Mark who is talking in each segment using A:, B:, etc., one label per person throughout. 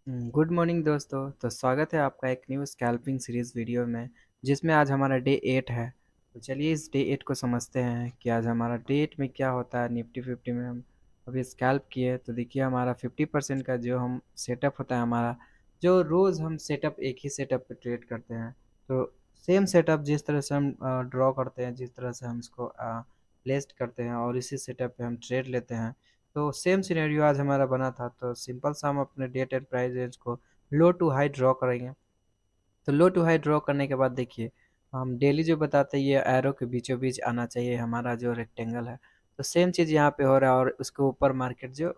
A: Good morning दोस्तों। तो स्वागत है आपका एक न्यू स्कैल्पिंग सीरीज़ वीडियो में, जिसमें आज हमारा डे 8 है। तो चलिए इस डे 8 को समझते हैं कि आज हमारा डे 8 में क्या होता है। निफ्टी 50 में हम अभी स्कैल्प किए तो देखिए हमारा 50% का जो हम सेटअप होता है हमारा, जो रोज़ हम सेटअप एक ही सेटअप पे ट्रेड करते हैं। तो सेम सेटअप जिस तरह से हम ड्रॉ करते हैं, जिस तरह से हम इसको प्लेस्ड करते हैं और इसी सेटअप पे हम ट्रेड लेते हैं। तो सेम सिनेरियो आज हमारा बना था। तो सिंपल सा हम अपने डेट एंड प्राइस रेंज को लो टू हाई ड्रॉ करेंगे। तो लो टू हाई ड्रॉ करने के बाद देखिए हम डेली जो बताते हैं ये एरो के बीचों बीच आना चाहिए हमारा जो रेक्टेंगल है। तो सेम चीज़ यहाँ पे हो रहा है और उसके ऊपर मार्केट जो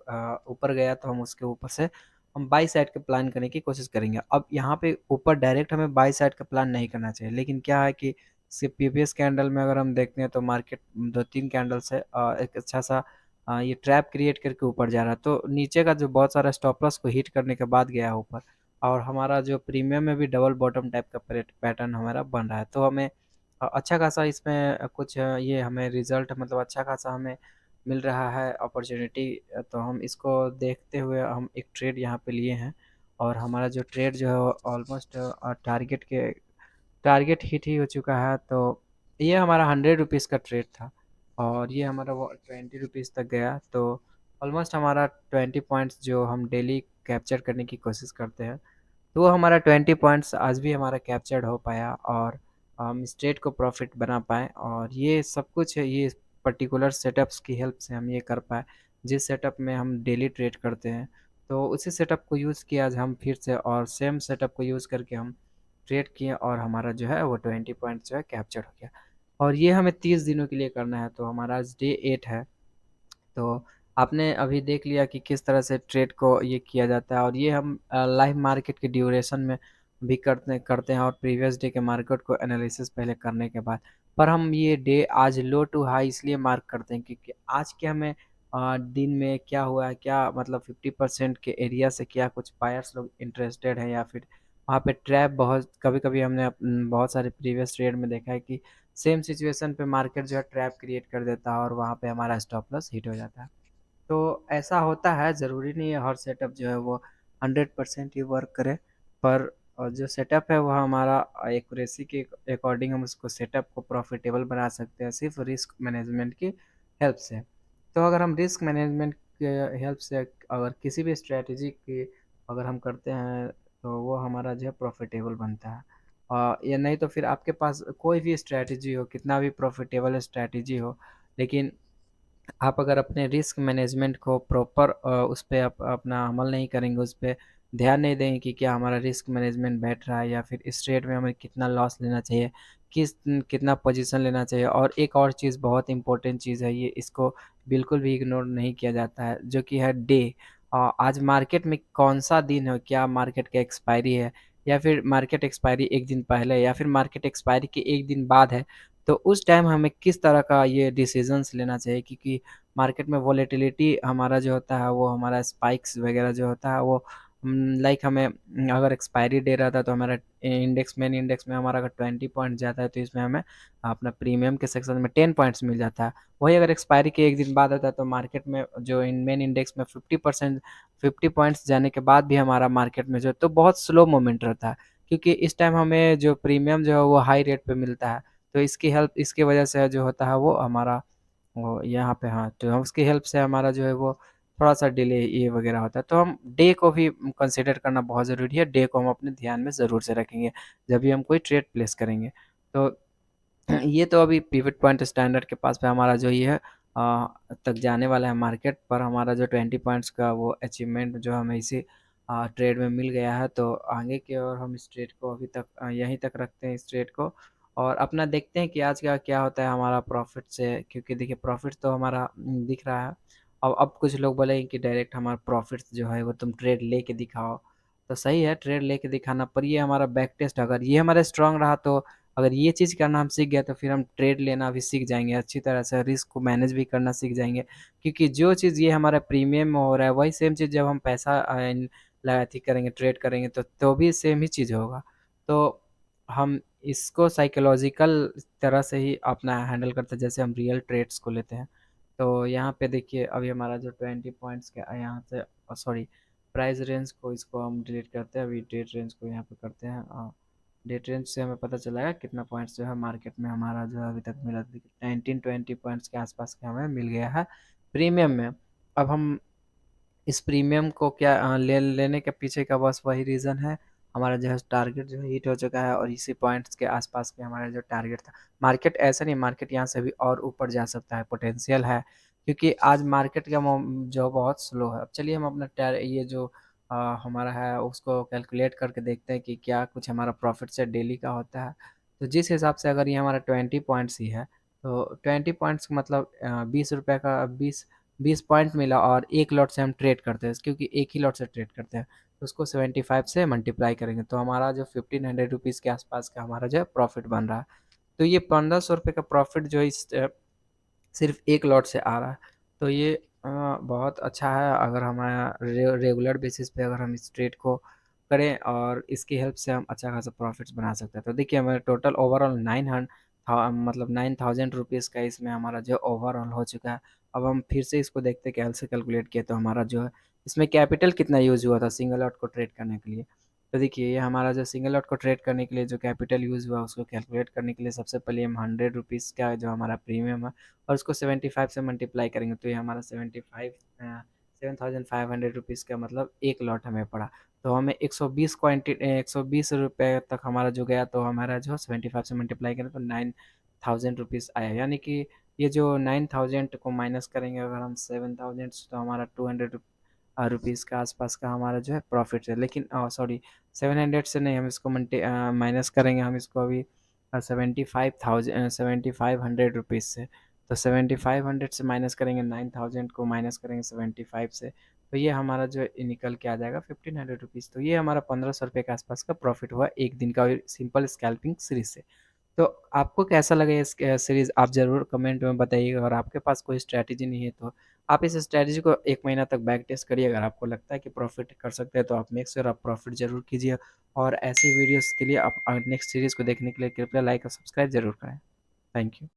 A: ऊपर गया तो हम उसके ऊपर से हम बाई साइड का प्लान करने की कोशिश करेंगे। अब यहाँ पे ऊपर डायरेक्ट हमें बाई साइड का प्लान नहीं करना चाहिए, लेकिन क्या है कि इसके प्रीवियस कैंडल में अगर हम देखते हैं तो मार्केट दो तीन कैंडल से एक अच्छा सा ये ट्रैप क्रिएट करके ऊपर जा रहा है। तो नीचे का जो बहुत सारा स्टॉप लॉस को हिट करने के बाद गया है ऊपर, और हमारा जो प्रीमियम में भी डबल बॉटम टाइप का पैटर्न हमारा बन रहा है। तो हमें अच्छा खासा इसमें कुछ ये हमें रिजल्ट मतलब अच्छा खासा हमें मिल रहा है अपॉर्चुनिटी। तो हम इसको देखते हुए हम एक ट्रेड यहाँ पे लिए हैं, और हमारा जो ट्रेड जो है ऑलमोस्ट टारगेट हिट ही हो चुका है। तो ये हमारा 100 रुपीज़ का ट्रेड था, और ये हमारा वो 20 रुपीज़ तक गया। तो ऑलमोस्ट हमारा 20 पॉइंट्स जो हम डेली कैप्चर करने की कोशिश करते हैं, तो वो हमारा 20 पॉइंट्स आज भी हमारा कैप्चर्ड हो पाया, और हम स्ट्रेट को प्रॉफिट बना पाए। और ये सब कुछ है, ये पर्टिकुलर सेटअप्स की हेल्प से हम ये कर पाए। जिस सेटअप में हम डेली ट्रेड करते हैं, तो उसी सेटअप को यूज़ किया आज हम फिर से, और सेम सेटअप को यूज़ करके हम ट्रेड किए, और हमारा जो है वो 20 पॉइंट जो है कैप्चर हो गया। और ये हमें 30 दिनों के लिए करना है। तो हमारा आज डे 8 है। तो आपने अभी देख लिया कि किस तरह से ट्रेड को ये किया जाता है, और ये हम लाइव मार्केट के ड्यूरेशन में भी करते हैं, और प्रीवियस डे के मार्केट को एनालिसिस पहले करने के बाद। पर हम ये डे आज लो टू हाई इसलिए मार्क करते हैं क्योंकि आज के हमें दिन में क्या हुआ है, क्या मतलब 50% के एरिया से क्या कुछ बायर्स लोग इंटरेस्टेड हैं, या फिर वहाँ पे ट्रैप बहुत कभी कभी हमने बहुत सारे प्रीवियस ट्रेड में देखा है कि सेम सिचुएशन पे मार्केट जो है ट्रैप क्रिएट कर देता है, और वहाँ पे हमारा स्टॉप लॉस हिट हो जाता है। तो ऐसा होता है, ज़रूरी नहीं है हर सेटअप जो है वो 100% ही वर्क करे। पर जो सेटअप है वह हमारा एक्यूरेसी के अकॉर्डिंग हम उसको सेटअप को प्रॉफिटेबल बना सकते हैं सिर्फ रिस्क मैनेजमेंट की हेल्प से। तो अगर हम रिस्क मैनेजमेंट के हेल्प से अगर किसी भी स्ट्रैटेजी की अगर हम करते हैं, तो वो हमारा जो है प्रॉफिटेबल बनता है। या नहीं तो फिर आपके पास कोई भी स्ट्रैटेजी हो, कितना भी प्रॉफिटेबल स्ट्रैटेजी हो, लेकिन आप अगर अपने रिस्क मैनेजमेंट को प्रॉपर उस पे अपना अमल नहीं करेंगे, उस पे ध्यान नहीं देंगे कि क्या हमारा रिस्क मैनेजमेंट बैठ रहा है, या फिर इस ट्रेड में हमें कितना लॉस लेना चाहिए, कितना पोजीशन लेना चाहिए। और एक और चीज़ बहुत इंपॉर्टेंट चीज़ है, ये इसको बिल्कुल भी इग्नोर नहीं किया जाता है, जो कि है डे। आज मार्केट में कौन सा दिन है, क्या मार्केट का एक्सपायरी है, या फिर मार्केट एक्सपायरी एक दिन पहले, या फिर मार्केट एक्सपायरी के एक दिन बाद है। तो उस टाइम हमें किस तरह का ये डिसीजंस लेना चाहिए, क्योंकि मार्केट में वॉलेटिलिटी हमारा जो होता है वो हमारा स्पाइक्स वगैरह जो होता है वो लाइक हमें अगर एक्सपायरी डे रहता है तो हमारा इंडेक्स मेन इंडेक्स में हमारा अगर 20 पॉइंट जाता है तो इसमें हमें अपना प्रीमियम के सेक्शन में 10 पॉइंट्स मिल जाता है। वही अगर एक्सपायरी के एक दिन बाद आता है तो मार्केट में जो इन मेन इंडेक्स में 50 पॉइंट्स जाने के बाद भी हमारा मार्केट में जो तो बहुत स्लो मोमेंट रहता है, क्योंकि इस टाइम हमें जो प्रीमियम जो है वो हाई रेट पे मिलता है। तो इसकी हेल्प इसकी वजह से जो होता है वो हमारा वो यहाँ पे, हाँ, तो हम उसकी हेल्प से हमारा जो है वो थोड़ा-सा डिले ये वगैरह होता है। तो हम डे को भी कंसीडर करना बहुत ज़रूरी है। डे को हम अपने ध्यान में ज़रूर से रखेंगे, जब भी हम कोई ट्रेड प्लेस करेंगे। तो ये तो अभी पिवट पॉइंट स्टैंडर्ड के पास में हमारा जो ये है तक जाने वाला है मार्केट, पर हमारा जो 20 पॉइंट्स का वो अचीवमेंट जो हमें इसी ट्रेड में मिल गया है। तो आगे की ओर हम इस ट्रेड को अभी तक यहीं तक रखते हैं इस ट्रेड को, और अपना देखते हैं कि आज का क्या होता है हमारा प्रॉफिट से, क्योंकि देखिए प्रॉफिट तो हमारा दिख रहा है। अब कुछ लोग बोलेंगे कि डायरेक्ट हमारा प्रॉफिट जो है वो तुम ट्रेड लेके दिखाओ। तो सही है ट्रेड लेके दिखाना, पर ये हमारा बैक टेस्ट अगर ये हमारा स्ट्रांग रहा, तो अगर ये चीज़ करना हम सीख गए तो फिर हम ट्रेड लेना भी सीख जाएँगे, अच्छी तरह से रिस्क को मैनेज भी करना सीख जाएँगे। क्योंकि जो चीज़ ये हमारा प्रीमियम में हो रहा है, वही सेम चीज़ जब हम पैसा अथी करेंगे, ट्रेड करेंगे, तो भी सेम ही चीज़ होगा। तो हम इसको साइकोलॉजिकल तरह से ही अपना हैंडल करते हैं, जैसे हम रियल ट्रेड्स को लेते हैं। तो यहाँ पे देखिए अभी हमारा जो 20 पॉइंट्स का यहाँ से सॉरी प्राइस रेंज को इसको हम डिलीट करते हैं, अभी डेट रेंज को यहाँ पे करते हैं। डेट रेंज से हमें पता चला है कितना पॉइंट्स जो है मार्केट में हमारा जो है अभी तक मिला, 19-20 पॉइंट्स के आसपास के हमें मिल गया है प्रीमियम में। अब हम इस प्रीमियम को क्या लेने के पीछे का बस वही रीज़न है, हमारा जो है टारगेट जो है हिट हो चुका है और इसी पॉइंट्स के आसपास के हमारा जो टारगेट था। मार्केट ऐसा नहीं, मार्केट यहाँ से भी और ऊपर जा सकता है, पोटेंशियल है, क्योंकि आज मार्केट का जो बहुत स्लो है। अब चलिए हम अपना ये जो हमारा है उसको कैलकुलेट करके देखते हैं कि क्या कुछ हमारा प्रॉफिट से डेली का होता है। तो जिस हिसाब से अगर ये हमारा 20 पॉइंट्स ही है, तो 20 पॉइंट्स मतलब 20 रुपये का 20 पॉइंट मिला, और एक लॉट से हम ट्रेड करते हैं, क्योंकि एक ही लॉट से ट्रेड करते हैं, तो उसको 75 से मल्टीप्लाई करेंगे तो हमारा जो 1500 रुपीज़ के आसपास का हमारा जो है प्रॉफिट बन रहा है। तो ये 1500 रुपये का प्रॉफिट जो इस सिर्फ एक लॉट से आ रहा है, तो ये बहुत अच्छा है। अगर हमारा रेगुलर बेसिस पे अगर हम इस ट्रेड को करें और इसकी हेल्प से हम अच्छा खासा प्रॉफिट्स बना सकते हैं। तो देखिए हमारा टोटल ओवरऑल 9,000 रुपीज़ का इसमें हमारा जो ओवरऑल हो चुका है। अब हम फिर से इसको देखते हैं, कैल से कैलकुलेट किया तो हमारा जो है इसमें कैपिटल कितना यूज़ हुआ था सिंगल लॉट को ट्रेड करने के लिए। तो देखिए ये हमारा जो सिंगल लॉट को ट्रेड करने के लिए जो कैपिटल यूज़ हुआ उसको कैलकुलेट करने के लिए सबसे पहले हम 100 रुपीज़ का जो हमारा प्रीमियम है और उसको 75 से मल्टीप्लाई करेंगे, तो ये हमारा 7,500 रुपीज़ का मतलब एक लॉट हमें पड़ा। तो हमें 120 रुपये तक हमारा जो गया, तो हमारा जो 75 से मल्टीप्लाई करें तो 9,000 रुपीज़ आया। यानी कि ये जो 9,000 को माइनस करेंगे अगर हम 7,000, तो हमारा 200 रुपीज़ के आसपास का हमारा जो है प्रॉफिट है। लेकिन सॉरी, 700 से नहीं, हम इसको माइनस करेंगे, हम इसको अभी 7,500 रुपीज़ से। तो 7,500 से माइनस करेंगे 9,000 को, माइनस करेंगे 75 से, तो ये हमारा जो है निकल के आ जाएगा 1500 रुपीज़। तो ये हमारा 1500 रुपये के आसपास का प्रॉफिट हुआ एक दिन का सिंपल स्कैल्पिंग सीरीज से। तो आपको कैसा लगा ये सीरीज़, आप ज़रूर कमेंट में बताइएगा। और आपके पास कोई स्ट्रैटेजी नहीं है तो आप इस स्ट्रैटेजी को 1 महीना तक बैक टेस्ट करिए। अगर आपको लगता है कि प्रॉफिट कर सकते हैं तो आप मेक श्योर आप प्रॉफिट ज़रूर कीजिए। और ऐसी वीडियोज़ के लिए आप नेक्स्ट सीरीज़ को देखने के लिए कृपया लाइक और सब्सक्राइब ज़रूर करें। Thank you.